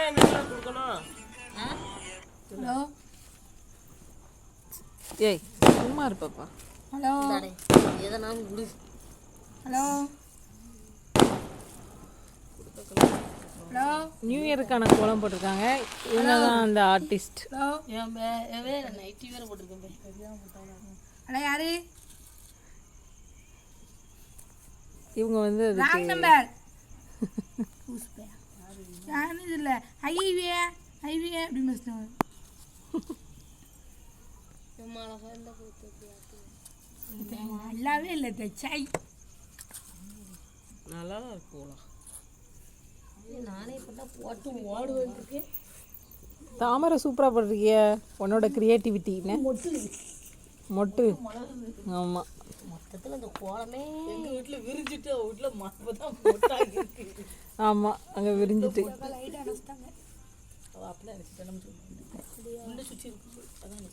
Hello ஏய் சும்மா இருப்பப்பா. Hello எதனாலும் குடு. ஹலோ ஹலோ நியூ இயருக்கான கோலம் போட்டிருக்காங்க. இவங்க தான் அந்த ஆர்டிஸ்ட். ஹலோ நைட்டி வேற போட்டிருக்கேன். ஹலோ யாரு? இவங்க வந்து ராங் நம்பர். யாரும் இல்லை ஐவிய ஐவிய அப்படின்னு பேசினாங்க. நல்லாவே இல்லை தச்சாய். நல்லா தான் இருக்குங்களா? நானே இப்போ போட்டு ஓடுவேன். தாமரை சூப்பராக போட்டிருக்கிய. உன்னோட கிரியேட்டிவிட்டின்னு மொட்டு. ஆமாம், மொத்தத்தில் அந்த கோலமே எங்கள் வீட்டில் விரிஞ்சிட்டு அவள் வீட்டில் மரபு தான் மொட்டாகி இருக்கு. ஆமாம், அங்கே விரிஞ்சிட்டு லைட்டாக அடைச்சிட்டாங்க. அவள் அப்படிலாம் எனக்கு சுற்றி இருக்கு. அதான்